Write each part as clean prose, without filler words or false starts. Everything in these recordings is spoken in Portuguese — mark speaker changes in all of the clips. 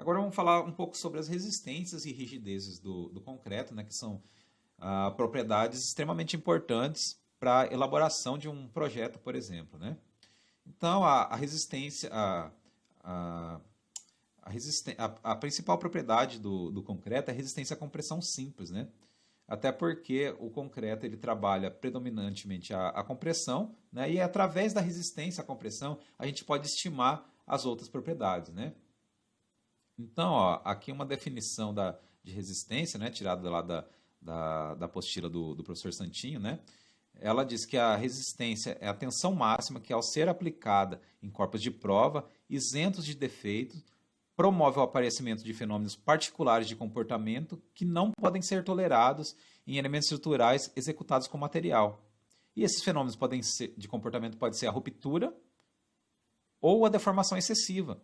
Speaker 1: Agora vamos falar um pouco sobre as resistências e rigidezes do concreto, né, que são propriedades extremamente importantes para a elaboração de um projeto, por exemplo, né? Então, a resistência, a principal propriedade do concreto é a resistência à compressão simples, né? Até porque o concreto ele trabalha predominantemente a compressão, né? E através da resistência à compressão a gente pode estimar as outras propriedades, né? Então, ó, aqui uma definição de resistência, né? Tirada lá da apostila do professor Santinho, né? Ela diz que a resistência é a tensão máxima que, ao ser aplicada em corpos de prova, isentos de defeitos, promove o aparecimento de fenômenos particulares de comportamento que não podem ser tolerados em elementos estruturais executados com material. E esses fenômenos de comportamento podem ser a ruptura ou a deformação excessiva,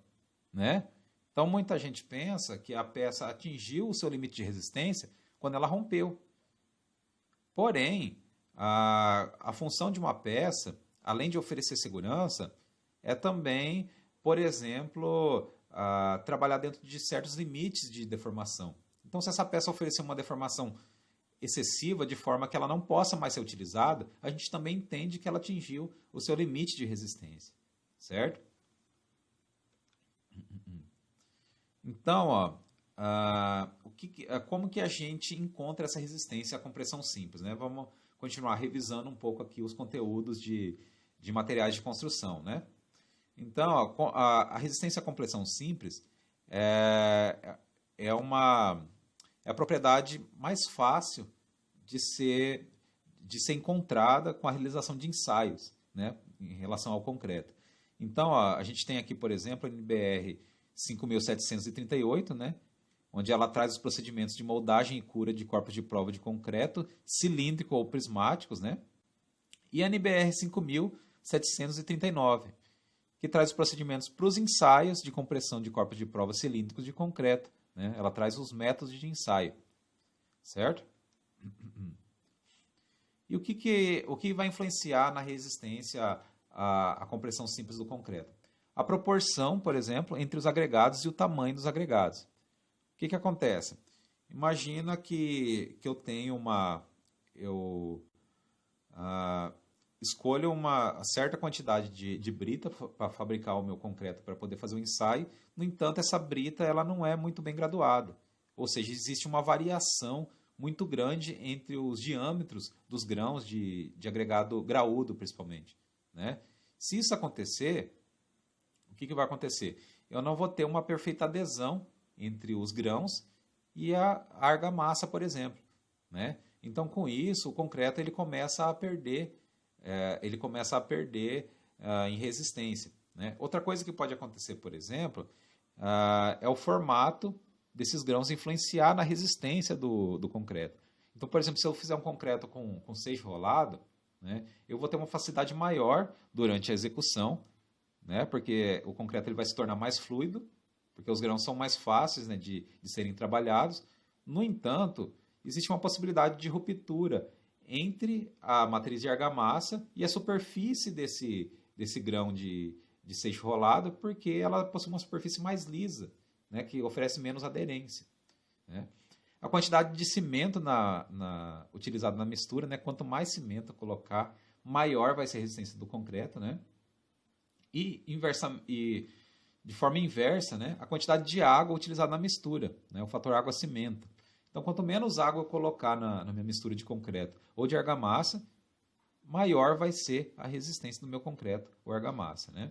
Speaker 1: né? Então, muita gente pensa que a peça atingiu o seu limite de resistência quando ela rompeu. Porém, a função de uma peça, além de oferecer segurança, é também, por exemplo, trabalhar dentro de certos limites de deformação. Então, se essa peça oferecer uma deformação excessiva, de forma que ela não possa mais ser utilizada, a gente também entende que ela atingiu o seu limite de resistência, certo? Então, ó, como que a gente encontra essa resistência à compressão simples, né? Vamos continuar revisando um pouco aqui os conteúdos de materiais de construção, né? Então, ó, a resistência à compressão simples é a propriedade mais fácil de ser encontrada com a realização de ensaios, né, em relação ao concreto. Então, ó, a gente tem aqui, por exemplo, a NBR 5.738, né, onde ela traz os procedimentos de moldagem e cura de corpos de prova de concreto, cilíndrico ou prismáticos, né, e a NBR 5.739, que traz os procedimentos para os ensaios de compressão de corpos de prova cilíndricos de concreto, né? Ela traz os métodos de ensaio, certo? E o que vai influenciar na resistência à compressão simples do concreto? A proporção, por exemplo, entre os agregados e o tamanho dos agregados. O que acontece? Imagina que eu tenho escolho uma certa quantidade de brita para fabricar o meu concreto para poder fazer o ensaio. No entanto, essa brita ela não é muito bem graduada. Ou seja, existe uma variação muito grande entre os diâmetros dos grãos de agregado graúdo, principalmente, né? Se isso acontecer, o que vai acontecer? Eu não vou ter uma perfeita adesão entre os grãos e a argamassa, por exemplo, né? Então, com isso, o concreto ele começa a perder em resistência, né? Outra coisa que pode acontecer, por exemplo, é o formato desses grãos influenciar na resistência do concreto. Então, por exemplo, se eu fizer um concreto com seixo rolado, né, eu vou ter uma facilidade maior durante a execução, né, porque o concreto ele vai se tornar mais fluido, porque os grãos são mais fáceis, né, de serem trabalhados. No entanto, existe uma possibilidade de ruptura entre a matriz de argamassa e a superfície desse grão de seixo rolado, porque ela possui uma superfície mais lisa, né, que oferece menos aderência, né? A quantidade de cimento utilizado na mistura, né, quanto mais cimento colocar, maior vai ser a resistência do concreto, né? E de forma inversa, né, a quantidade de água utilizada na mistura, né, o fator água-cimento. Então, quanto menos água eu colocar na minha mistura de concreto ou de argamassa, maior vai ser a resistência do meu concreto ou argamassa, né?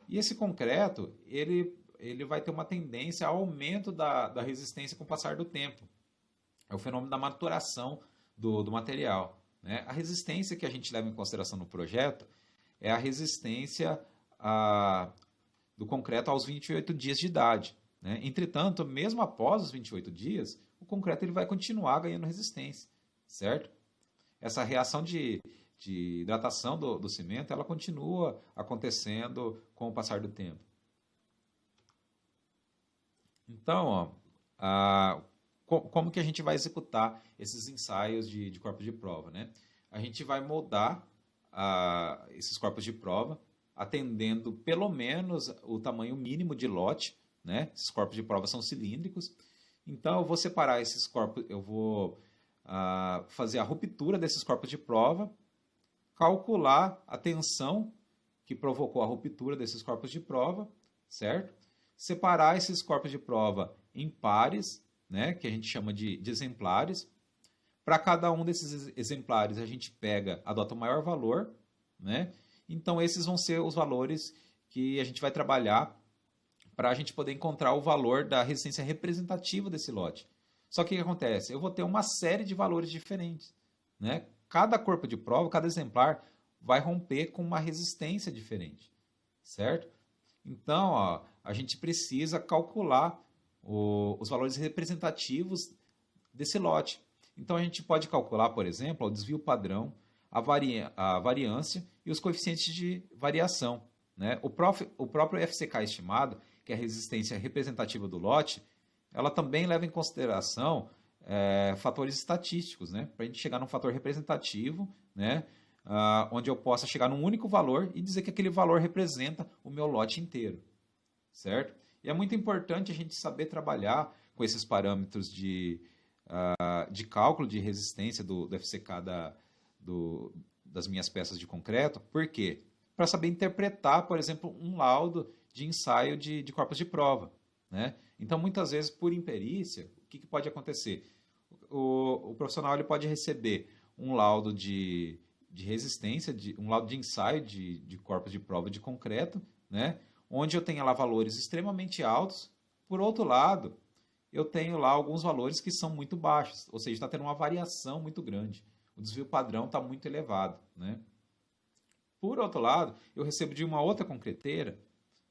Speaker 1: E esse concreto, ele vai ter uma tendência ao aumento da resistência com o passar do tempo. É o fenômeno da maturação do material, né? A resistência que a gente leva em consideração no projeto é a resistência do concreto aos 28 dias de idade, né? Entretanto, mesmo após os 28 dias, o concreto ele vai continuar ganhando resistência, certo? Essa reação de hidratação do cimento, ela continua acontecendo com o passar do tempo. Então, ó, como que a gente vai executar esses ensaios de corpos de prova, né? A gente vai moldar esses corpos de prova, atendendo pelo menos o tamanho mínimo de lote, né? Esses corpos de prova são cilíndricos. Então, eu vou separar esses corpos, eu vou fazer a ruptura desses corpos de prova, calcular a tensão que provocou a ruptura desses corpos de prova, certo? Separar esses corpos de prova em pares, né, que a gente chama de exemplares. Para cada um desses exemplares, a gente adota o maior valor, né? Então, esses vão ser os valores que a gente vai trabalhar para a gente poder encontrar o valor da resistência representativa desse lote. Só que o que acontece? Eu vou ter uma série de valores diferentes, né? Cada corpo de prova, cada exemplar vai romper com uma resistência diferente, certo? Então, ó, a gente precisa calcular os valores representativos desse lote. Então, a gente pode calcular, por exemplo, o desvio padrão, a variância e os coeficientes de variação, né? O próprio FCK estimado, que é a resistência representativa do lote, ela também leva em consideração fatores estatísticos, né? Para a gente chegar num fator representativo, né? Onde eu possa chegar num único valor e dizer que aquele valor representa o meu lote inteiro, certo? E é muito importante a gente saber trabalhar com esses parâmetros de cálculo de resistência do FCK das minhas peças de concreto. Por quê? Para saber interpretar, por exemplo, um laudo de ensaio de corpos de prova, né? Então, muitas vezes, por imperícia, o que pode acontecer? O profissional ele pode receber um laudo de resistência, um laudo de ensaio de corpos de prova de concreto, né? Onde eu tenho lá valores extremamente altos. Por outro lado, eu tenho lá alguns valores que são muito baixos, ou seja, está tendo uma variação muito grande. O desvio padrão está muito elevado, né? Por outro lado, eu recebo de uma outra concreteira,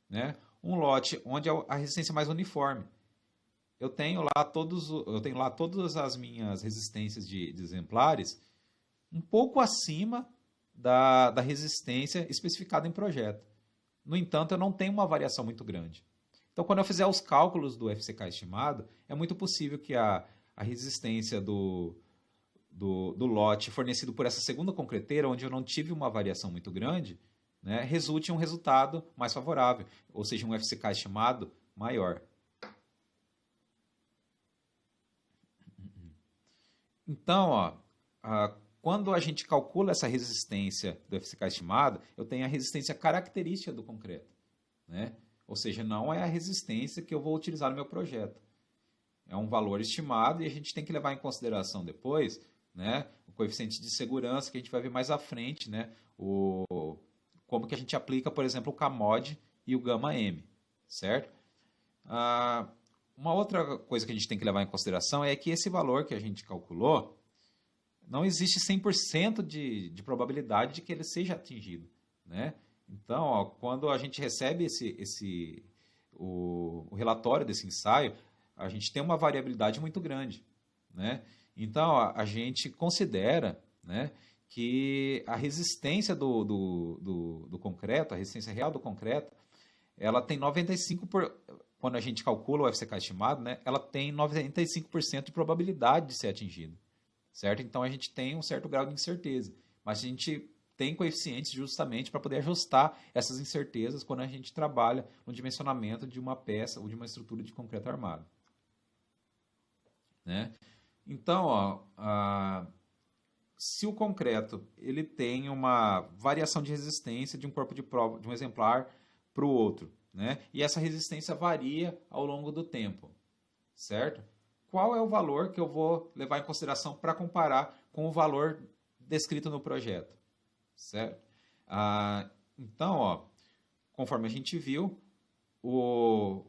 Speaker 1: né, um lote onde a resistência é mais uniforme. Eu tenho lá todas as minhas resistências de exemplares um pouco acima da resistência especificada em projeto. No entanto, eu não tenho uma variação muito grande. Então, quando eu fizer os cálculos do FCK estimado, é muito possível que a resistência do lote fornecido por essa segunda concreteira, onde eu não tive uma variação muito grande, né, resulte em um resultado mais favorável, ou seja, um FCK estimado maior. Então, ó, quando a gente calcula essa resistência do FCK estimado, eu tenho a resistência característica do concreto, né? Ou seja, não é a resistência que eu vou utilizar no meu projeto. É um valor estimado e a gente tem que levar em consideração depois, né, o coeficiente de segurança que a gente vai ver mais à frente, né, como que a gente aplica, por exemplo, o K-mod e o γm, certo? Uma outra coisa que a gente tem que levar em consideração é que esse valor que a gente calculou, não existe 100% de probabilidade de que ele seja atingido, né? Então, ó, quando a gente recebe o relatório desse ensaio, a gente tem uma variabilidade muito grande, né? Então, ó, a gente considera, né, que a resistência do concreto, a resistência real do concreto, ela tem 95%, quando a gente calcula o FCK estimado, né, ela tem 95% de probabilidade de ser atingida, certo? Então, a gente tem um certo grau de incerteza, mas a gente tem coeficientes justamente para poder ajustar essas incertezas quando a gente trabalha no dimensionamento de uma peça ou de uma estrutura de concreto armado, né? Então, ó, se o concreto ele tem uma variação de resistência de um corpo de prova, de um exemplar para o outro, né? E essa resistência varia ao longo do tempo, certo? Qual é o valor que eu vou levar em consideração para comparar com o valor descrito no projeto, certo? Então, ó, conforme a gente viu, o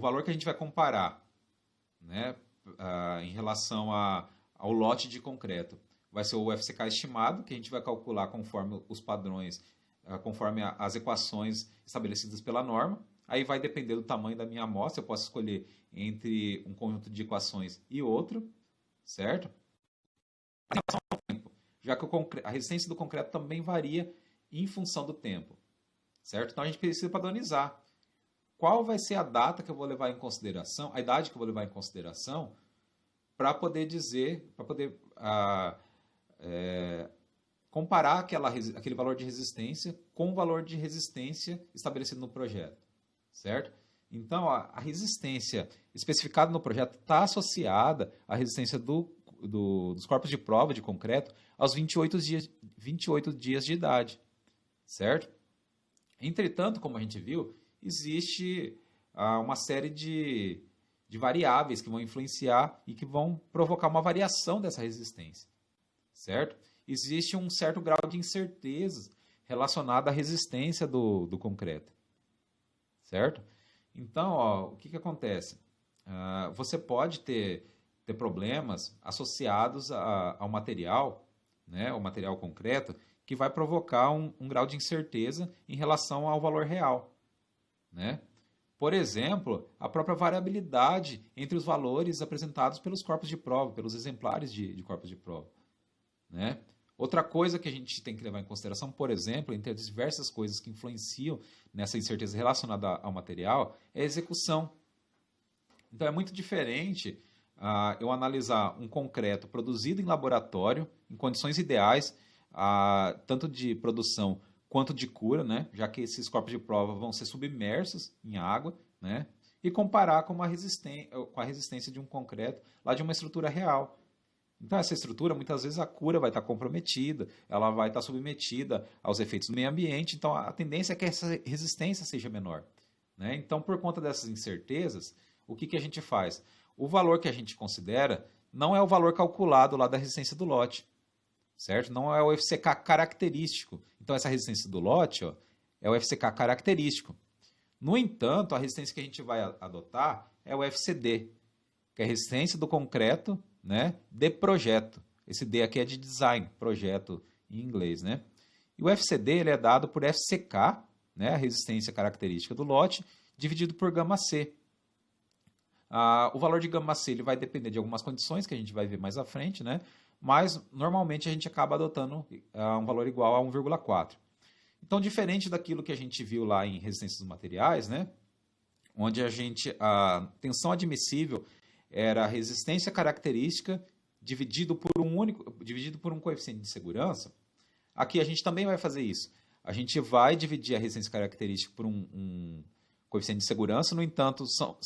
Speaker 1: valor que a gente vai comparar, né, em relação ao lote de concreto vai ser o FCK estimado, que a gente vai calcular conforme os padrões, conforme as equações estabelecidas pela norma. Aí vai depender do tamanho da minha amostra, eu posso escolher entre um conjunto de equações e outro, certo? Já que a resistência do concreto também varia em função do tempo, certo? Então a gente precisa padronizar. Qual vai ser a data que eu vou levar em consideração, a idade que eu vou levar em consideração, para poder dizer, para poder comparar aquele valor de resistência com o valor de resistência estabelecido no projeto, certo? Então, a resistência especificada no projeto está associada à resistência dos corpos de prova de concreto aos 28 dias de idade, certo? Entretanto, como a gente viu, existe uma série de variáveis que vão influenciar e que vão provocar uma variação dessa resistência, certo? Existe um certo grau de incerteza relacionado à resistência do concreto, certo? Então, o que acontece? Você pode ter problemas associados ao material, né, o material concreto, que vai provocar um grau de incerteza em relação ao valor real, né? Por exemplo, a própria variabilidade entre os valores apresentados pelos corpos de prova, pelos exemplares de corpos de prova, né? Outra coisa que a gente tem que levar em consideração, por exemplo, entre as diversas coisas que influenciam nessa incerteza relacionada ao material, é a execução. Então, é muito diferente eu analisar um concreto produzido em laboratório, em condições ideais, tanto de produção quanto de cura, né? Já que esses corpos de prova vão ser submersos em água, né? E comparar com a resistência de um concreto lá de uma estrutura real. Então, essa estrutura, muitas vezes, a cura vai estar comprometida, ela vai estar submetida aos efeitos do meio ambiente, então a tendência é que essa resistência seja menor, né? Então, por conta dessas incertezas, o que a gente faz? O valor que a gente considera não é o valor calculado lá da resistência do lote, certo? Não é o FCK característico. Então, essa resistência do lote é o FCK característico. No entanto, a resistência que a gente vai adotar é o FCD, que é a resistência do concreto, né, de projeto. Esse D aqui é de design, projeto em inglês, né? E o FCD ele é dado por FCK, né, a resistência característica do lote, dividido por gama C. O valor de gama C ele vai depender de algumas condições que a gente vai ver mais à frente, né? Mas normalmente a gente acaba adotando um valor igual a 1,4. Então, diferente daquilo que a gente viu lá em resistência dos materiais, né, onde a tensão admissível era a resistência característica dividido por um coeficiente de segurança, aqui a gente também vai fazer isso. A gente vai dividir a resistência característica por um coeficiente de segurança, no entanto, a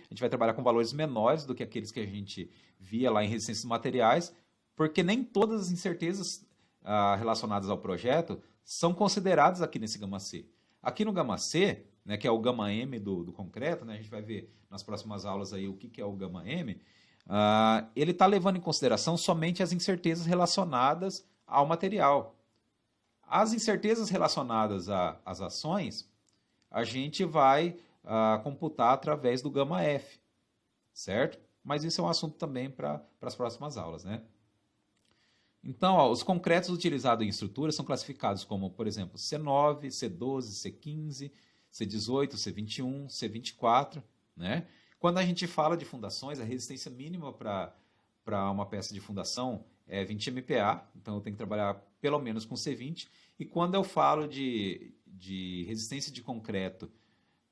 Speaker 1: gente vai trabalhar com valores menores do que aqueles que a gente via lá em resistência dos materiais, porque nem todas as incertezas relacionadas ao projeto são consideradas aqui nesse gama C. Aqui no gama C, né, que é o gama M do concreto, né, a gente vai ver nas próximas aulas aí o que é o gama M, ele está levando em consideração somente as incertezas relacionadas ao material. As incertezas relacionadas às ações, a gente vai computar através do gama F, certo? Mas isso é um assunto também para as próximas aulas, né? Então, os concretos utilizados em estruturas são classificados como, por exemplo, C9, C12, C15, C18, C21, C24, né? Quando a gente fala de fundações, a resistência mínima para uma peça de fundação é 20 MPa, então eu tenho que trabalhar pelo menos com C20. E quando eu falo de resistência de concreto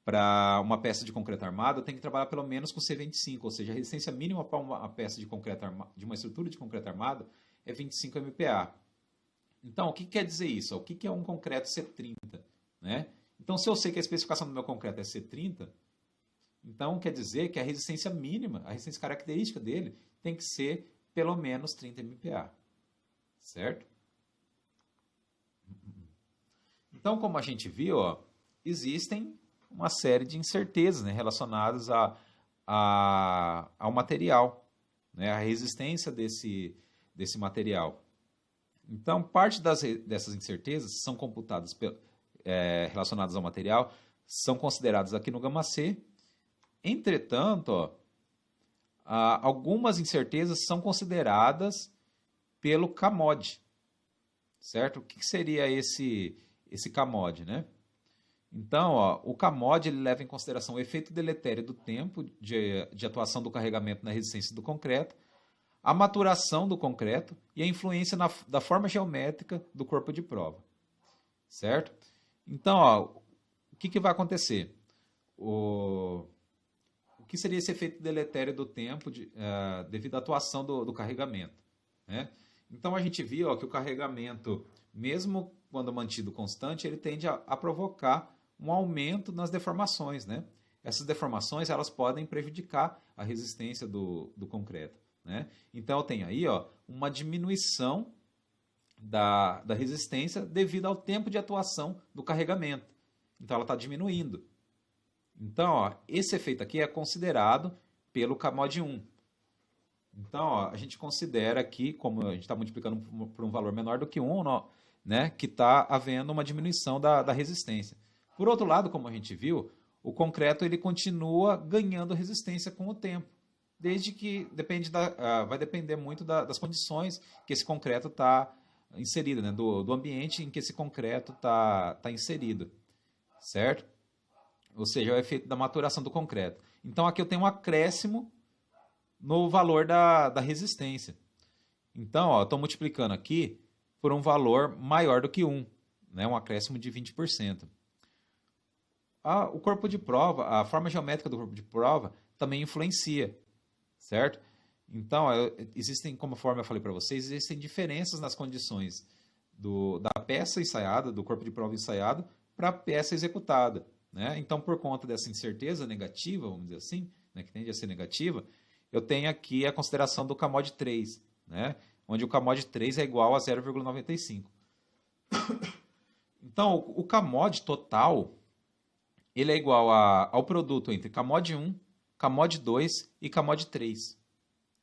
Speaker 1: para uma peça de concreto armado, eu tenho que trabalhar pelo menos com C25, ou seja, a resistência mínima para uma peça de uma estrutura de concreto armado é 25 MPa. Então, o que quer dizer isso? O que é um concreto C30? Né? Então, se eu sei que a especificação do meu concreto é C30, então quer dizer que a resistência mínima, a resistência característica dele, tem que ser pelo menos 30 MPa. Certo? Então, como a gente viu, existem uma série de incertezas, né, relacionadas ao material, né, a resistência desse material. Então, parte dessas incertezas são computadas relacionadas ao material, são consideradas aqui no gama C. Entretanto, algumas incertezas são consideradas pelo CAMOD, certo? O que seria esse CAMOD, né? Então, o CAMOD ele leva em consideração o efeito deletério do tempo de atuação do carregamento na resistência do concreto, a maturação do concreto e a influência da forma geométrica do corpo de prova, certo? Então, o que vai acontecer? O que seria esse efeito deletério do tempo devido à atuação do carregamento, né? Então, a gente viu que o carregamento, mesmo quando mantido constante, ele tende a provocar um aumento nas deformações, né? essas deformações elas podem prejudicar a resistência do concreto, né? Então eu tenho aí, ó, uma diminuição da resistência devido ao tempo de atuação do carregamento. Então ela está diminuindo. Então, ó, esse efeito aqui é considerado pelo CAMOD 1. Então, ó, a gente considera aqui, como a gente está multiplicando por um valor menor do que 1, né, que está havendo uma diminuição da resistência. Por outro lado, como a gente viu, o concreto ele continua ganhando resistência com o tempo, desde que vai depender muito das condições que esse concreto está inserido, né, do ambiente em que esse concreto está inserido, certo? Ou seja, é o efeito da maturação do concreto. Então, aqui eu tenho um acréscimo no valor da resistência. Então, estou multiplicando aqui por um valor maior do que 1, né, um acréscimo de 20%. O corpo de prova, a forma geométrica do corpo de prova também influencia, certo? Então, existem, conforme eu falei para vocês, existem diferenças nas condições da peça ensaiada, do corpo de prova ensaiado, para a peça executada, né? Então, por conta dessa incerteza negativa, vamos dizer assim, né, que tende a ser negativa, eu tenho aqui a consideração do CAMOD 3, né, onde o CAMOD 3 é igual a 0,95. Então, o CAMOD total ele é igual ao produto entre CAMOD 1, CAMOD 2 e CAMOD 3.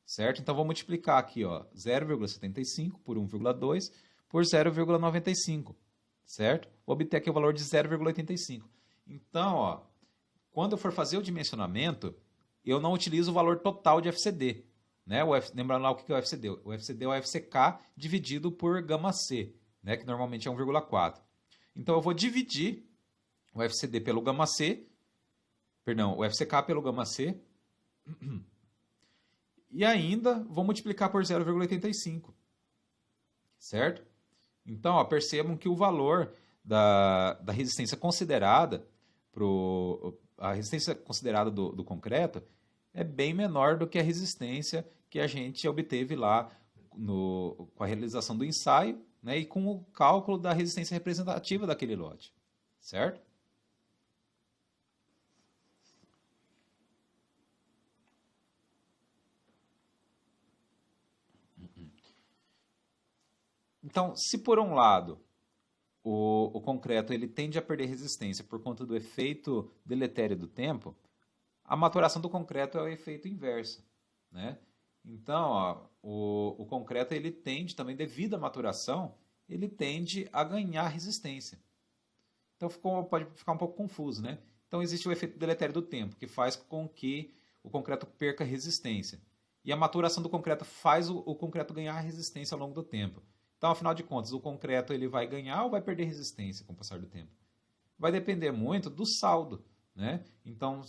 Speaker 1: Certo? Então, vou multiplicar aqui, 0,75 por 1,2 por 0,95. Certo? Vou obter aqui o valor de 0,85. Então, quando eu for fazer o dimensionamento, eu não utilizo o valor total de FCD. Né? Lembrando lá o que é o FCD. O FCD é o FCK dividido por gama C, né? Que normalmente é 1,4. Então, eu vou dividir o FCD pelo gama C, perdão, o FCK pelo gama C, e ainda vou multiplicar por 0,85, certo? Então, percebam que o valor da resistência considerada a resistência considerada do concreto é bem menor do que a resistência que a gente obteve lá com a realização do ensaio, né, e com o cálculo da resistência representativa daquele lote, certo? Então, se por um lado o concreto ele tende a perder resistência por conta do efeito deletério do tempo, a maturação do concreto é o efeito inverso, né? Então, o concreto ele tende também, devido à maturação, ele tende a ganhar resistência. Então pode ficar um pouco confuso, né? Então existe o efeito deletério do tempo, que faz com que o concreto perca resistência. E a maturação do concreto faz o concreto ganhar resistência ao longo do tempo. Então, afinal de contas, o concreto ele vai ganhar ou vai perder resistência com o passar do tempo? Vai depender muito do saldo, né? Então,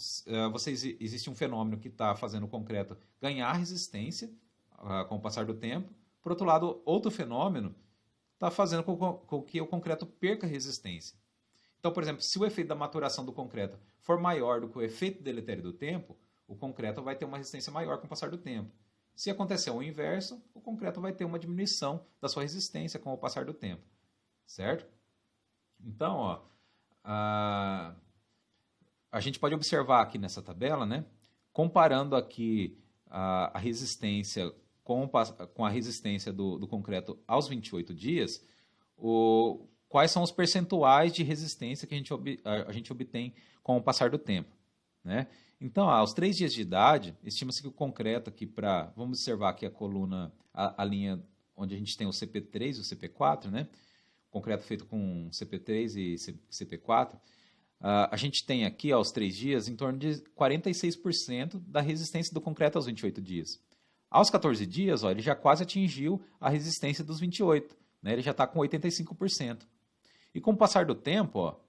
Speaker 1: existe um fenômeno que está fazendo o concreto ganhar resistência com o passar do tempo. Por outro lado, outro fenômeno está fazendo com que o concreto perca resistência. Então, por exemplo, se o efeito da maturação do concreto for maior do que o efeito deletério do tempo, o concreto vai ter uma resistência maior com o passar do tempo. Se acontecer o inverso, o concreto vai ter uma diminuição da sua resistência com o passar do tempo, certo? Então, a gente pode observar aqui nessa tabela, né, comparando aqui a resistência com a resistência do concreto aos 28 dias, quais são os percentuais de resistência que a gente obtém com o passar do tempo, né? Então, aos 3 dias de idade, estima-se que o concreto aqui vamos observar aqui a coluna, a linha onde a gente tem o CP3 e o CP4, né? Concreto feito com CP3 e CP4, a gente tem aqui aos 3 dias em torno de 46% da resistência do concreto aos 28 dias. Aos 14 dias, ele já quase atingiu a resistência dos 28, né? Ele já está com 85%. E com o passar do tempo,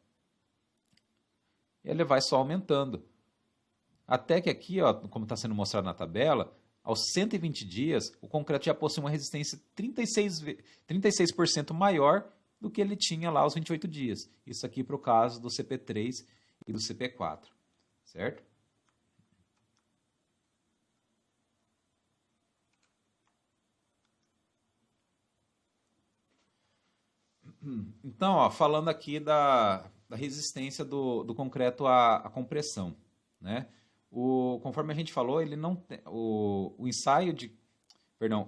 Speaker 1: ele vai só aumentando. Até que aqui, como está sendo mostrado na tabela, aos 120 dias, o concreto já possui uma resistência 36% maior do que ele tinha lá aos 28 dias. Isso aqui para o caso do CP3 e do CP4, certo? Então, falando aqui da resistência do concreto à compressão, né? Conforme a gente falou, ele não tem, o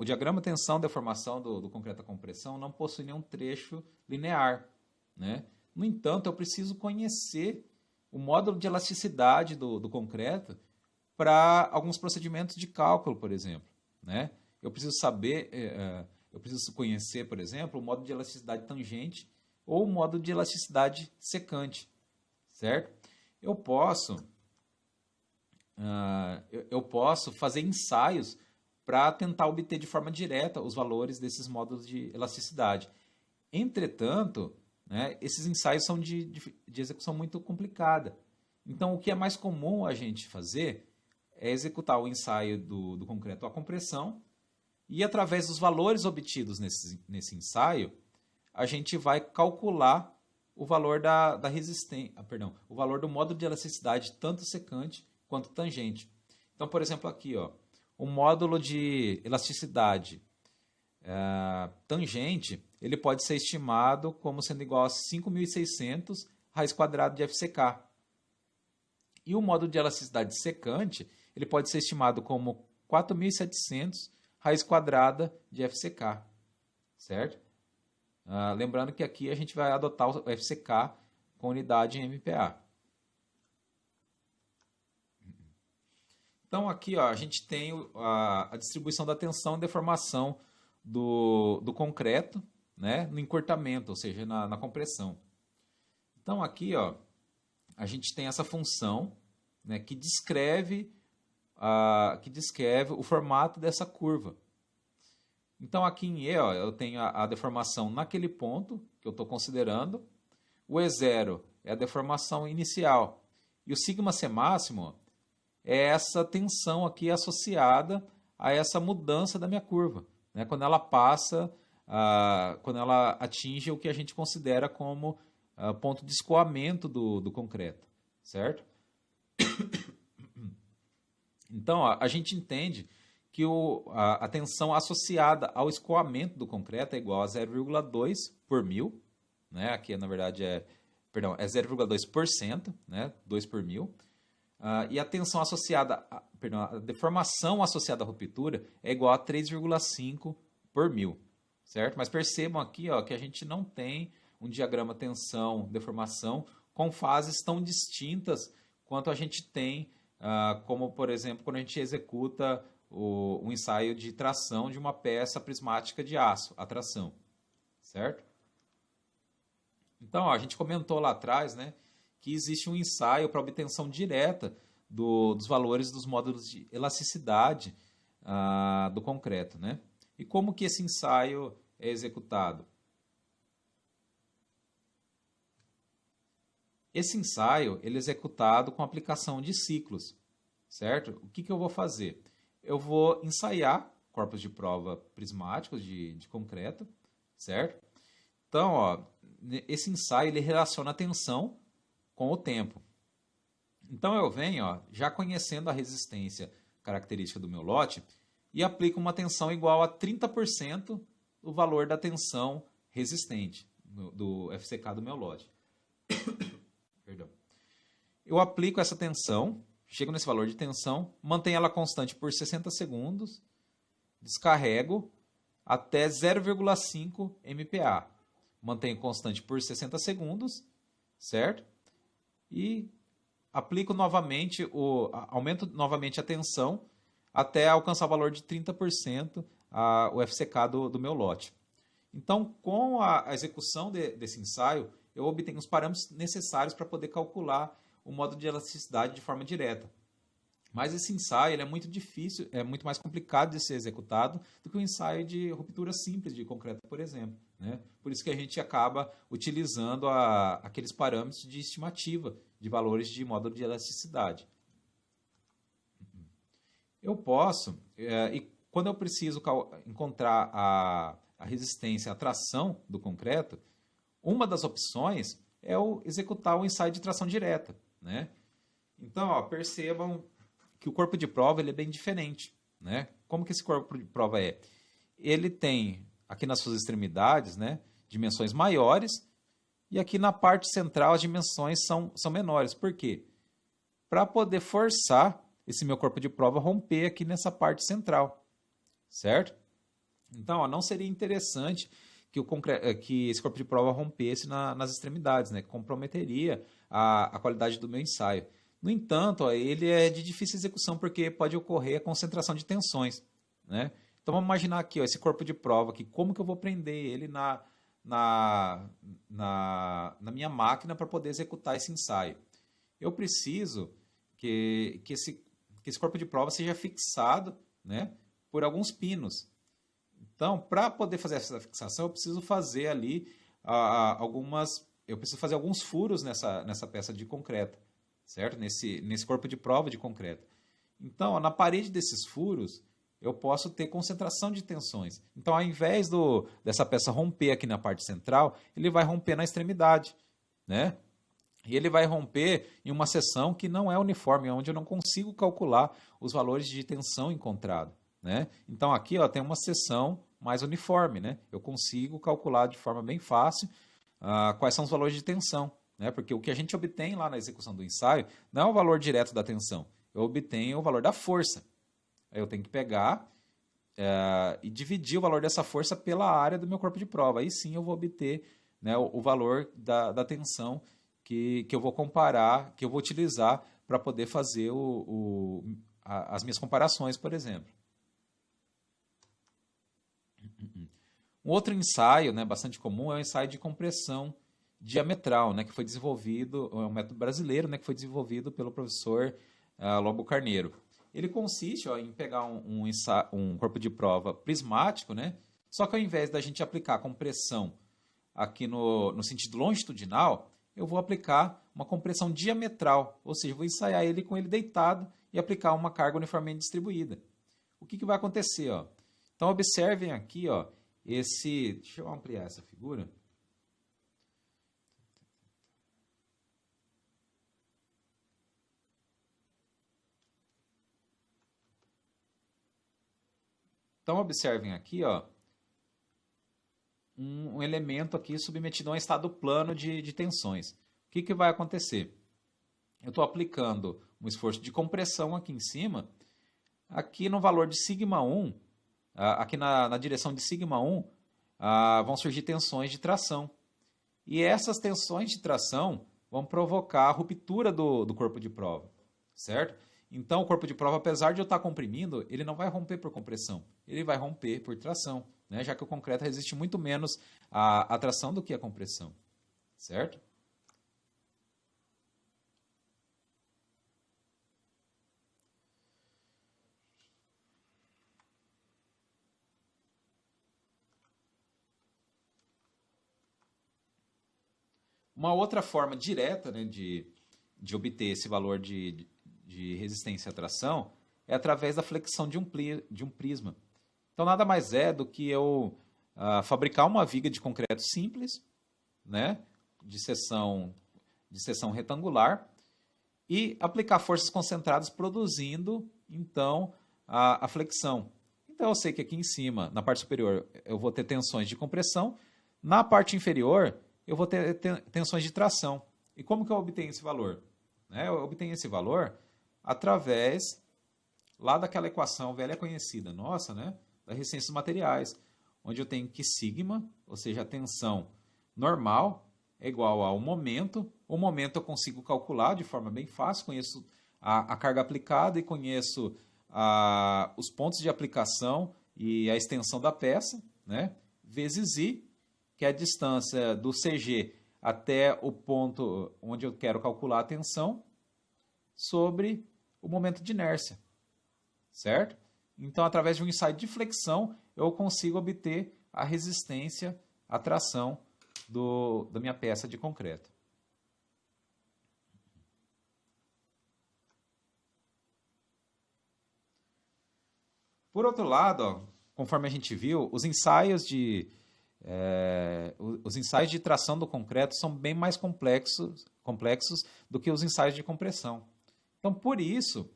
Speaker 1: diagrama tensão deformação do concreto à compressão não possui nenhum trecho linear, né? No entanto, eu preciso conhecer o módulo de elasticidade do concreto para alguns procedimentos de cálculo, por exemplo, né? Eu preciso saber, eu preciso conhecer, por exemplo, o módulo de elasticidade tangente ou o módulo de elasticidade secante, certo? Eu posso fazer ensaios para tentar obter de forma direta os valores desses módulos de elasticidade. Entretanto, né, esses ensaios são de execução muito complicada. Então, o que é mais comum a gente fazer é executar o ensaio do concreto à compressão e, através dos valores obtidos nesse ensaio, a gente vai calcular o valor da resistência, o valor do módulo de elasticidade tanto secante quanto tangente. Então, por exemplo, aqui, ó, o módulo de elasticidade tangente, ele pode ser estimado como sendo igual a 5.600 raiz quadrada de FCK. E o módulo de elasticidade secante, ele pode ser estimado como 4.700 raiz quadrada de FCK, certo? Lembrando que aqui a gente vai adotar o FCK com unidade em MPa. Então, aqui ó, a gente tem a distribuição da tensão e deformação do concreto, né, no encurtamento, ou seja, na compressão. Então, aqui ó, a gente tem essa função, né, que descreve o formato dessa curva. Então, aqui em E, ó, eu tenho a deformação naquele ponto que eu estou considerando. O E0 é a deformação inicial. E o σc máximo é essa tensão aqui associada a essa mudança da minha curva, né? Quando ela quando ela atinge o que a gente considera como ponto de escoamento do concreto, certo? Então, ó, a gente entende que a tensão associada ao escoamento do concreto é igual a 0,2 por mil, né? Aqui, na verdade, é 0,2%, né? 2 por mil. E a tensão associada, a deformação associada à ruptura é igual a 3,5 por mil, certo? Mas percebam aqui, ó, que a gente não tem um diagrama tensão-deformação com fases tão distintas quanto a gente tem, como, por exemplo, quando a gente executa um ensaio de tração de uma peça prismática de aço, a tração, certo? Então, ó, a gente comentou lá atrás, né, que existe um ensaio para obtenção direta dos valores dos módulos de elasticidade do concreto, né? E como que esse ensaio é executado? Esse ensaio ele é executado com aplicação de ciclos, certo? O que eu vou fazer? Eu vou ensaiar corpos de prova prismáticos de concreto, certo? Então, ó, esse ensaio ele relaciona a tensão com o tempo. Então eu venho, ó, já conhecendo a resistência característica do meu lote e aplico uma tensão igual a 30% do valor da tensão resistente do FCK do meu lote. Perdão. Eu aplico essa tensão, chego nesse valor de tensão, mantenho ela constante por 60 segundos, descarrego até 0,5 MPa. Mantenho constante por 60 segundos, certo? E aplico novamente, aumento novamente a tensão até alcançar o valor de 30% o FCK do meu lote. Então, com a execução desse ensaio, eu obtenho os parâmetros necessários para poder calcular o módulo de elasticidade de forma direta. Mas esse ensaio ele é muito difícil, é muito mais complicado de ser executado do que o ensaio de ruptura simples de concreto, por exemplo, né? Por isso que a gente acaba utilizando aqueles parâmetros de estimativa de valores de módulo de elasticidade. Eu posso, e quando eu preciso encontrar a resistência à tração do concreto, uma das opções é executar o ensaio de tração direta, né? Então, ó, percebam que o corpo de prova ele é bem diferente, né? Como que esse corpo de prova é? Ele tem, aqui nas suas extremidades, né, dimensões maiores, e aqui na parte central as dimensões são menores. Por quê? para poder forçar esse meu corpo de prova a romper aqui nessa parte central, certo? Então, ó, não seria interessante que esse corpo de prova rompesse nas extremidades, né? Comprometeria a qualidade do meu ensaio. No entanto, ó, ele é de difícil execução porque pode ocorrer a concentração de tensões, né? Então vamos imaginar aqui, ó, esse corpo de prova aqui, como que eu vou prender ele na minha máquina para poder executar esse ensaio? Eu preciso que esse corpo de prova seja fixado, né, por alguns pinos. Então, para poder fazer essa fixação, eu preciso fazer ali eu preciso fazer alguns furos nessa peça de concreto, certo? Nesse corpo de prova de concreto. Então, ó, na parede desses furos, eu posso ter concentração de tensões. Então, ao invés dessa peça romper aqui na parte central, ele vai romper na extremidade, né? E ele vai romper em uma seção que não é uniforme, onde eu não consigo calcular os valores de tensão encontrado, né? Então, aqui ó, tem uma seção mais uniforme, né? Eu consigo calcular de forma bem fácil quais são os valores de tensão, né? Porque o que a gente obtém lá na execução do ensaio não é o valor direto da tensão, eu obtenho o valor da força. Aí eu tenho que pegar e dividir o valor dessa força pela área do meu corpo de prova. Aí sim eu vou obter, né, o valor da tensão que eu vou comparar, que eu vou utilizar para poder fazer as minhas comparações, por exemplo. Um outro ensaio, né, bastante comum é o ensaio de compressão diametral, né, que foi desenvolvido, é um método brasileiro, né, que foi desenvolvido pelo professor Lobo Carneiro. Ele consiste em pegar um corpo de prova prismático, né, só que ao invés da gente aplicar compressão aqui no sentido longitudinal, eu vou aplicar uma compressão diametral, ou seja, vou ensaiar ele com ele deitado e aplicar uma carga uniformemente distribuída. O que vai acontecer? Ó? Então, observem aqui, ó, deixa eu ampliar essa figura. Então, observem aqui, ó, um elemento aqui submetido a um estado plano de tensões. O que vai acontecer? Eu estou aplicando um esforço de compressão aqui em cima, aqui no valor de σ1, aqui na direção de σ1, vão surgir tensões de tração. E essas tensões de tração vão provocar a ruptura do corpo de prova, certo? Então, o corpo de prova, apesar de eu estar comprimindo, ele não vai romper por compressão, ele vai romper por tração, né? Já que o concreto resiste muito menos à tração do que à compressão, certo? Uma outra forma direta, né, de obter esse valor de resistência à tração é através da flexão de um prisma. Então, nada mais é do que eu fabricar uma viga de concreto simples, né, de seção retangular, e aplicar forças concentradas produzindo, então, a flexão. Então, eu sei que aqui em cima, na parte superior, eu vou ter tensões de compressão, na parte inferior, eu vou ter tensões de tração. E como que eu obtenho esse valor? Eu obtenho esse valor através lá daquela equação velha conhecida nossa, né, da resistência dos materiais, onde eu tenho que sigma, ou seja, a tensão normal, é igual ao momento. O momento eu consigo calcular de forma bem fácil, conheço a carga aplicada e conheço os pontos de aplicação e a extensão da peça, né, vezes I, que é a distância do CG até o ponto onde eu quero calcular a tensão, sobre o momento de inércia, certo? Então, através de um ensaio de flexão, eu consigo obter a resistência à tração da minha peça de concreto. Por outro lado, ó, conforme a gente viu, os ensaios de tração do concreto são bem mais complexos do que os ensaios de compressão. Então, por isso,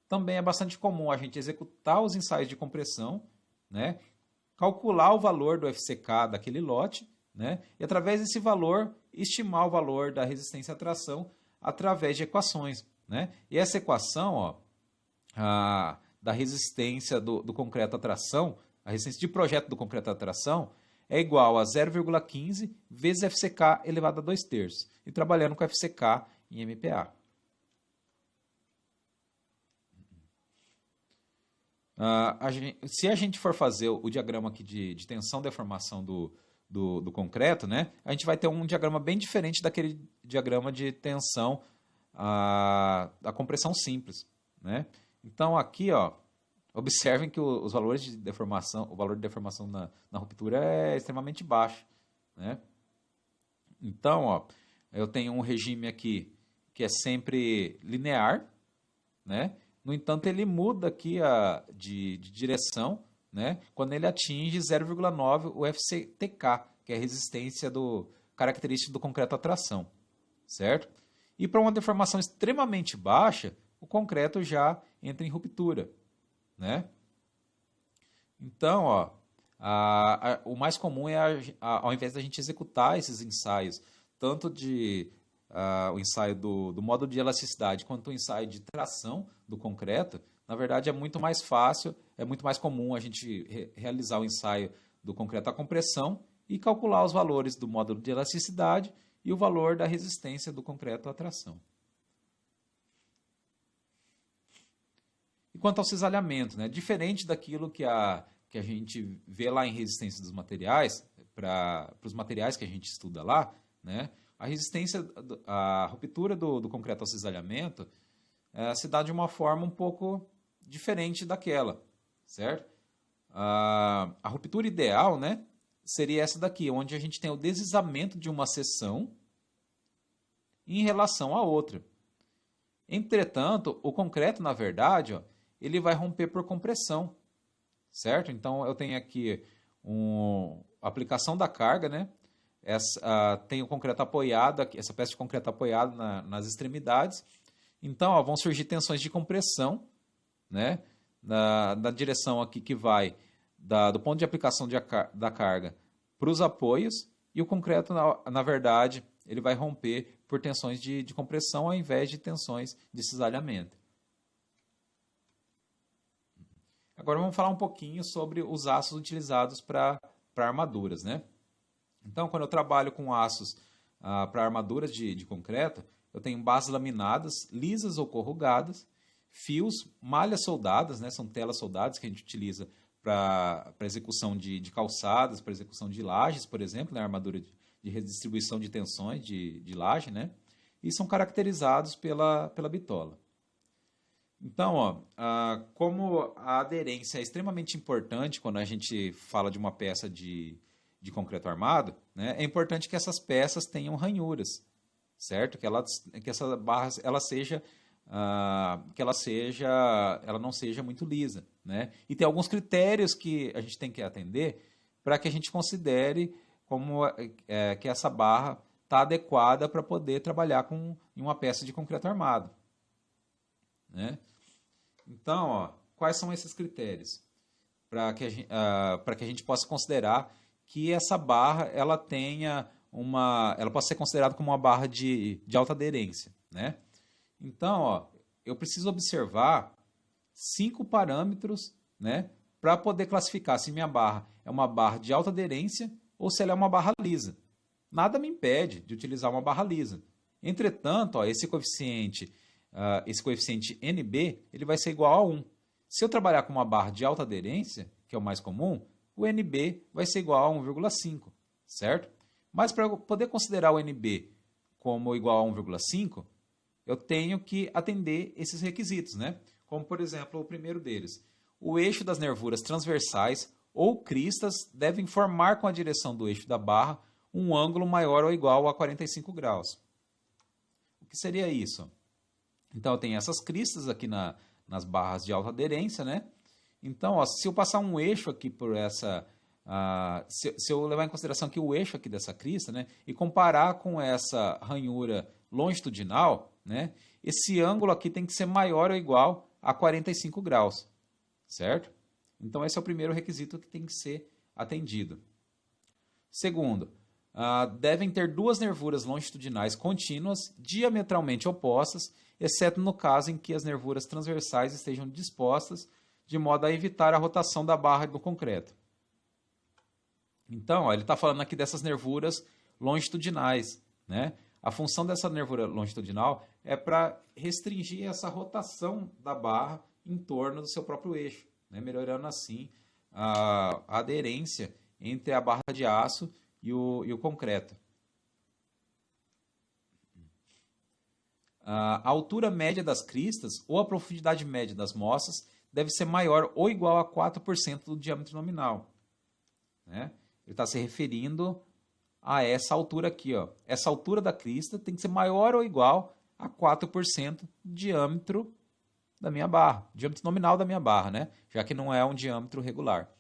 Speaker 1: também é bastante comum a gente executar os ensaios de compressão, né, calcular o valor do FCK daquele lote, né, e através desse valor, estimar o valor da resistência à tração através de equações. né? E essa equação, ó, da resistência do concreto à tração, a resistência de projeto do concreto à tração, é igual a 0,15 vezes FCK elevado a 2/3. E trabalhando com FCK em MPa. Se a gente for fazer o diagrama aqui de tensão e deformação do concreto, né, a gente vai ter um diagrama bem diferente daquele diagrama de tensão da compressão simples, né? Então aqui, ó, observem que os valores de deformação, o valor de deformação na ruptura é extremamente baixo, né? Então, ó, eu tenho um regime aqui que é sempre linear, né? No entanto, ele muda aqui de direção, né, quando ele atinge 0,9 o FCTK, que é a resistência característica do concreto à tração, certo? E para uma deformação extremamente baixa, o concreto já entra em ruptura, né? Então, ó, o mais comum é, ao invés da gente executar esses ensaios, tanto o ensaio do módulo de elasticidade quanto o ensaio de tração do concreto, na verdade é muito mais fácil, é muito mais comum a gente realizar o ensaio do concreto à compressão e calcular os valores do módulo de elasticidade e o valor da resistência do concreto à tração. E quanto ao cisalhamento, né, diferente daquilo que a gente vê lá em resistência dos materiais, para os materiais que a gente estuda lá, né, a ruptura do concreto ao cisalhamento se dá de uma forma um pouco diferente daquela, certo? A ruptura ideal, né, seria essa daqui, onde a gente tem o deslizamento de uma seção em relação à outra. Entretanto, o concreto, na verdade, ó, ele vai romper por compressão, certo? Então, eu tenho aqui a aplicação da carga, né? Tem o concreto apoiado, aqui, essa peça de concreto apoiada nas extremidades. Então, ó, vão surgir tensões de compressão, né? Na direção aqui que vai do ponto de aplicação da carga para os apoios, e o concreto, na verdade, ele vai romper por tensões de compressão ao invés de tensões de cisalhamento. Agora vamos falar um pouquinho sobre os aços utilizados para armaduras, né? Então, quando eu trabalho com aços para armaduras de concreto, eu tenho bases laminadas, lisas ou corrugadas, fios, malhas soldadas, né? São telas soldadas que a gente utiliza para execução de calçadas, para execução de lajes, por exemplo, né? Armadura de redistribuição de tensões de laje, né? E são caracterizados pela bitola. Então, ó, como a aderência é extremamente importante quando a gente fala de uma peça de concreto armado, né, é importante que essas peças tenham ranhuras, certo? Que essa barra ela não seja muito lisa, né? E tem alguns critérios que a gente tem que atender para que a gente considere que essa barra está adequada para poder trabalhar em uma peça de concreto armado, né? Então, ó, quais são esses critérios para que a gente possa considerar que essa barra ela possa ser considerada como uma barra de alta aderência, né? Então, ó, eu preciso observar 5 parâmetros, né, para poder classificar se minha barra é uma barra de alta aderência ou se ela é uma barra lisa. Nada me impede de utilizar uma barra lisa. Entretanto, ó, esse coeficiente NB ele vai ser igual a 1. Se eu trabalhar com uma barra de alta aderência, que é o mais comum, o NB vai ser igual a 1,5, certo? Mas para eu poder considerar o NB como igual a 1,5, eu tenho que atender esses requisitos, né? Como, por exemplo, o primeiro deles. O eixo das nervuras transversais ou cristas devem formar com a direção do eixo da barra um ângulo maior ou igual a 45 graus. O que seria isso? Então, eu tenho essas cristas aqui nas barras de alta aderência, né? Então, ó, se eu passar um eixo aqui por essa... se eu levar em consideração aqui o eixo aqui dessa crista, né? E comparar com essa ranhura longitudinal, né? Esse ângulo aqui tem que ser maior ou igual a 45 graus, certo? Então, esse é o primeiro requisito que tem que ser atendido. Segundo, devem ter duas nervuras longitudinais contínuas, diametralmente opostas, exceto no caso em que as nervuras transversais estejam dispostas de modo a evitar a rotação da barra do concreto. Então, ó, ele está falando aqui dessas nervuras longitudinais, né? A função dessa nervura longitudinal é para restringir essa rotação da barra em torno do seu próprio eixo, né? Melhorando assim a aderência entre a barra de aço e o concreto. A altura média das cristas ou a profundidade média das moças deve ser maior ou igual a 4% do diâmetro nominal, né? Ele está se referindo a essa altura aqui, ó. Essa altura da crista tem que ser maior ou igual a 4% do diâmetro da minha barra, diâmetro nominal da minha barra, né? Já que não é um diâmetro regular,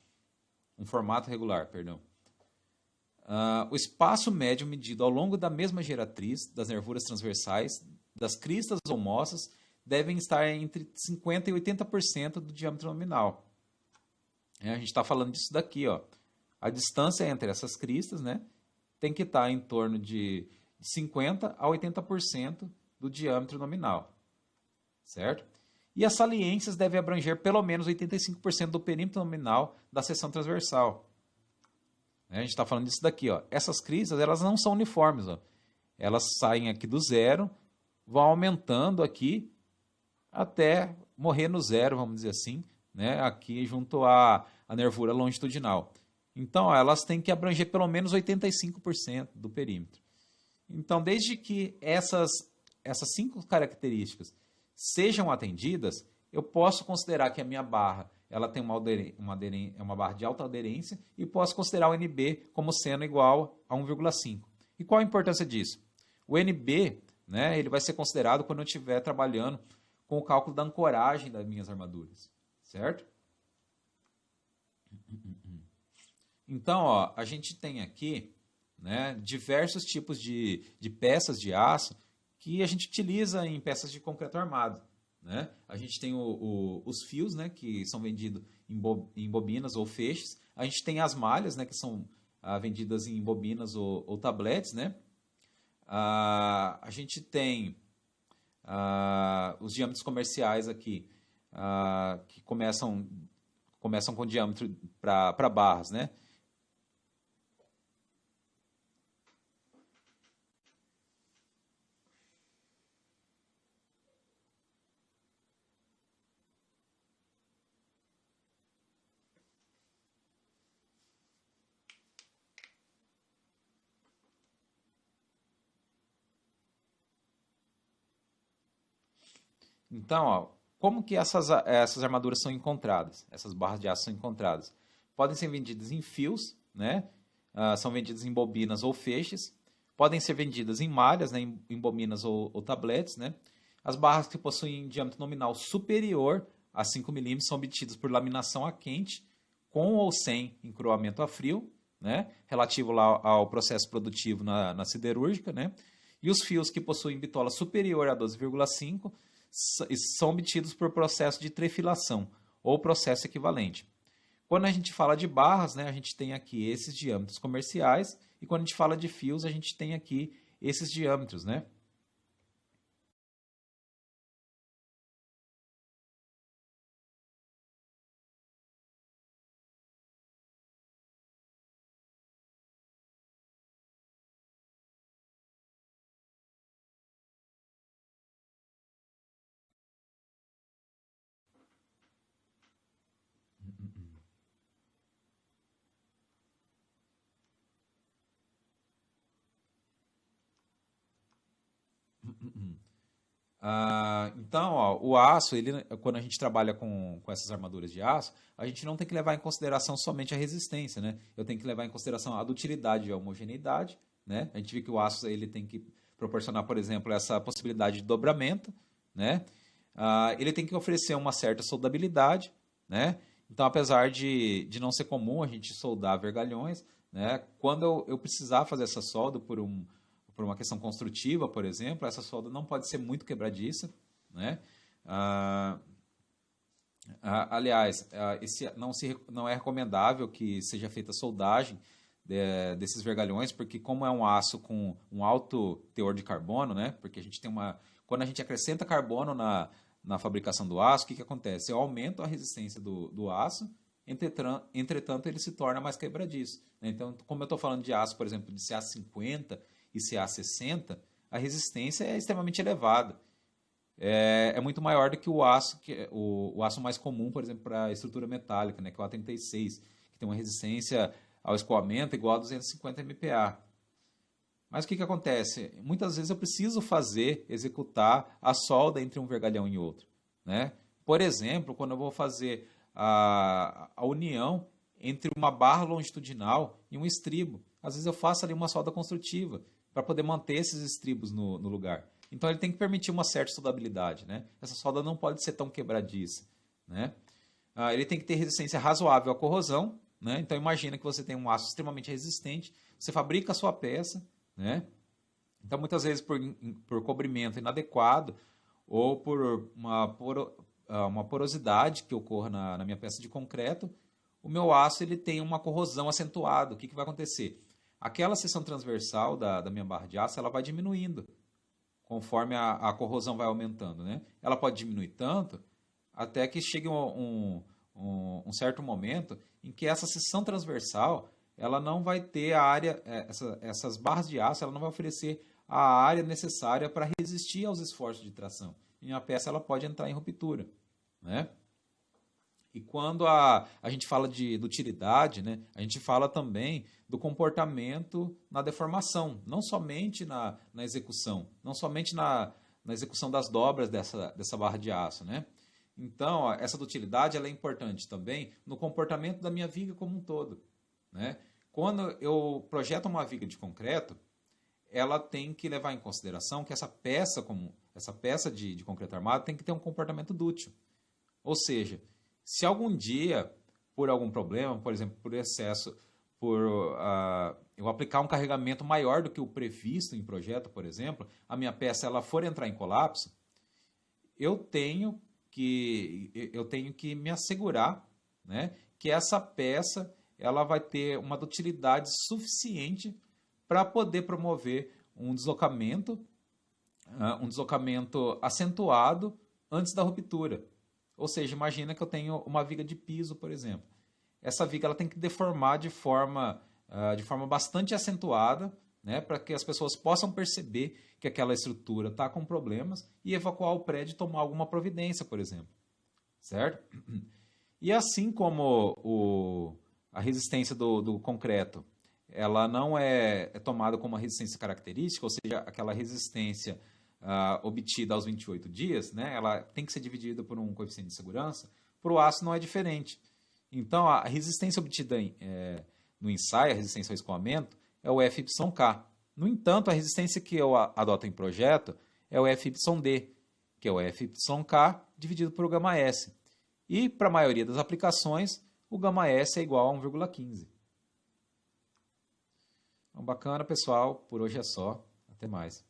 Speaker 1: um formato regular, perdão. O espaço médio medido ao longo da mesma geratriz das nervuras transversais das cristas ou moças devem estar entre 50% e 80% do diâmetro nominal. A gente está falando disso daqui, ó. A distância entre essas cristas, né, tem que estar em torno de 50% a 80% do diâmetro nominal, certo? E as saliências devem abranger pelo menos 85% do perímetro nominal da seção transversal. A gente está falando disso daqui, ó. Essas cristas, elas não são uniformes, ó. Elas saem aqui do zero, vão aumentando aqui até morrer no zero, vamos dizer assim, né? Aqui junto à nervura longitudinal. Então, ó, elas têm que abranger pelo menos 85% do perímetro. Então, desde que essas 5 características sejam atendidas, eu posso considerar que a minha barra ela tem uma barra de alta aderência e posso considerar o NB como sendo igual a 1,5. E qual a importância disso? O NB, né, ele vai ser considerado quando eu estiver trabalhando com o cálculo da ancoragem das minhas armaduras, certo? Então, ó, a gente tem aqui, né, diversos tipos de peças de aço que a gente utiliza em peças de concreto armado, né? A gente tem os fios, né, que são vendidos em bobinas ou feixes. A gente tem as malhas, né, que são vendidas em bobinas ou tabletes, né? A gente tem os diâmetros comerciais aqui, que começam com diâmetro para barras, né? Então, ó, como que essas armaduras são encontradas? Essas barras de aço são encontradas? Podem ser vendidas em fios, né? São vendidas em bobinas ou feixes. Podem ser vendidas em malhas, né? Em bobinas ou tabletes, né? As barras que possuem diâmetro nominal superior a 5 milímetros são obtidas por laminação a quente, com ou sem encruamento a frio, né? Relativo lá ao processo produtivo na siderúrgica, né? E os fios que possuem bitola superior a 12,5 são obtidos por processo de trefilação ou processo equivalente. Quando a gente fala de barras, né, a gente tem aqui esses diâmetros comerciais, e quando a gente fala de fios, a gente tem aqui esses diâmetros, né? Então, ó, o aço, quando a gente trabalha com essas armaduras de aço, a gente não tem que levar em consideração somente a resistência, né? Eu tenho que levar em consideração a dutilidade e a homogeneidade, né? A gente vê que o aço ele tem que proporcionar, por exemplo, essa possibilidade de dobramento, né? Ele tem que oferecer uma certa soldabilidade, né? Então, apesar de não ser comum a gente soldar vergalhões, né? Quando eu precisar fazer essa solda por uma questão construtiva, por exemplo, essa solda não pode ser muito quebradiça, né? Aliás, não é recomendável que seja feita a soldagem desses vergalhões, porque como é um aço com um alto teor de carbono, né? Porque a gente tem uma Quando a gente acrescenta carbono na fabricação do aço, o que acontece? Eu aumento a resistência do aço, entretanto ele se torna mais quebradiço. Então, como eu estou falando de aço, por exemplo, de CA50 e CA60, a resistência é extremamente elevada. É muito maior do que o aço mais comum, por exemplo, para a estrutura metálica, né, que é o A36, que tem uma resistência ao escoamento igual a 250 MPa. Mas o que acontece? Muitas vezes eu preciso executar a solda entre um vergalhão e outro, né? Por exemplo, quando eu vou fazer a união entre uma barra longitudinal e um estribo. Às vezes eu faço ali uma solda construtiva para poder manter esses estribos no lugar. Então ele tem que permitir uma certa soldabilidade, né? Essa solda não pode ser tão quebradiça, né? Ele tem que ter resistência razoável à corrosão, né? Então imagina que você tem um aço extremamente resistente, você fabrica a sua peça, né? Então muitas vezes por cobrimento inadequado ou por uma porosidade que ocorra na minha peça de concreto, o meu aço ele tem uma corrosão acentuada. O que vai acontecer? Aquela seção transversal da minha barra de aço ela vai diminuindo conforme a corrosão vai aumentando, né? Ela pode diminuir tanto até que chegue um certo momento em que essa seção transversal ela não vai ter a área, essas barras de aço, ela não vai oferecer a área necessária para resistir aos esforços de tração. E a peça ela pode entrar em ruptura, né? E quando a gente fala de utilidade, né, a gente fala também do comportamento na deformação, não somente na execução, não somente na execução das dobras dessa barra de aço, né? Então, essa utilidade ela é importante também no comportamento da minha viga como um todo, né? Quando eu projeto uma viga de concreto, ela tem que levar em consideração que essa peça de concreto armado tem que ter um comportamento dútil. Ou seja, se algum dia, por algum problema, por exemplo, por excesso, eu aplicar um carregamento maior do que o previsto em projeto, por exemplo, a minha peça ela for entrar em colapso, eu tenho que me assegurar, né, que essa peça ela vai ter uma dutilidade suficiente para poder promover um deslocamento acentuado antes da ruptura. Ou seja, imagina que eu tenho uma viga de piso, por exemplo. Essa viga ela tem que deformar de forma bastante acentuada, né, para que as pessoas possam perceber que aquela estrutura está com problemas e evacuar o prédio e tomar alguma providência, por exemplo. Certo? E assim como a resistência do concreto ela não é tomada como uma resistência característica, ou seja, aquela resistência obtida aos 28 dias, né, ela tem que ser dividida por um coeficiente de segurança, para o aço não é diferente. Então, a resistência obtida no ensaio, a resistência ao escoamento, é o FYK. No entanto, a resistência que eu adoto em projeto é o FYD, que é o FYK dividido por γS. E, para a maioria das aplicações, o γS é igual a 1,15. Então, bacana, pessoal. Por hoje é só. Até mais.